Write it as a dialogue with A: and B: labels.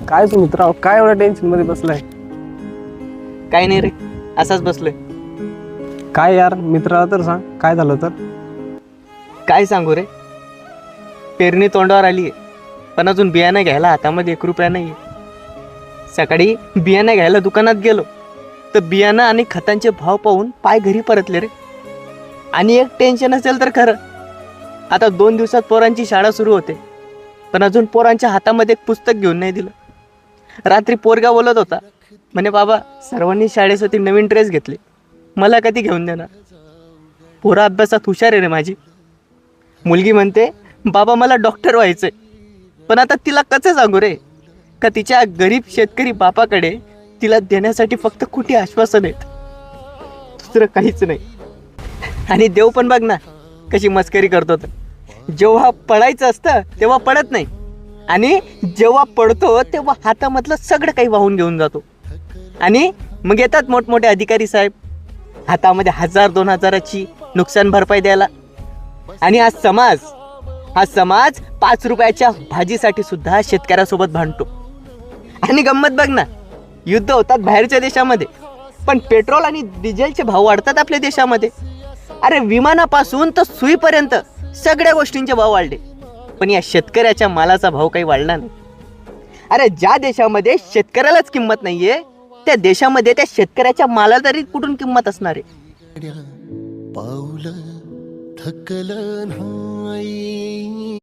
A: काय सुमित्रा, काय एवढ्या टेन्शन मध्ये बसलाय?
B: काय नाही रे, असाच बसलोय.
A: काय यार, मित्राला तर सांग काय झालं तर.
B: काय सांगू रे, पेरणी तोंडावर आली आहे, पण अजून बियाणं घ्यायला हातामध्ये 1 रुपया नाही आहे. सकाळी बियाणं घ्यायला दुकानात गेलो तर बियाणं आणि खतांचे भाव पाहून पाय घरी परतले रे. आणि एक टेन्शन असेल तर खरं, आता 2 दिवसात पोरांची शाळा सुरू होते, पण अजून पोरांच्या हातामध्ये एक पुस्तक घेऊन नाही दिलं. रात्री पोरगा बोलत होता, म्हणे बाबा सर्वांनी शाळेसाठी नवीन ड्रेस घेतले, मला कधी घेऊन देणार? पोरं अभ्यासात हुशार आहे रे माझी. मुलगी म्हणते बाबा मला डॉक्टर व्हायचंय, पण आता तिला कसं सांगू रे का तिच्या गरीब शेतकरी बापाकडे तिला देण्यासाठी फक्त खोटी आश्वासन आहेत, दुसरं काहीच नाही. आणि देव पण बघ ना कशी मस्करी करतो. तर जेव्हा पडायचं असतं तेव्हा पडत नाही, आणि जेव्हा पडतो तेव्हा हातामधलं सगळं काही वाहून घेऊन जातो. आणि मग येतात मोठमोठे अधिकारी साहेब हातामध्ये 1000-2000ची नुकसान भरपाई द्यायला. आणि हा समाज 5 रुपयाच्या भाजीसाठी सुद्धा शेतकऱ्यासोबत भांडतो. आणि गंमत बघ ना, युद्ध होतात बाहेरच्या देशामध्ये, पण पेट्रोल आणि डिझेलचे भाव वाढतात आपल्या देशामध्ये. अरे विमानापासून तर सुईपर्यंत सगळ्या गोष्टींचे भाव वाढले, पण या शेतकऱ्याच्या मालाचा भाव काही वाढला नाही. अरे ज्या देशामध्ये शेतकऱ्यालाच किंमत नाहीये, त्या देशामध्ये त्या शेतकऱ्याच्या मालाला तरी कुठून किंमत असणार आहे?
C: पाऊल थकलं नाही.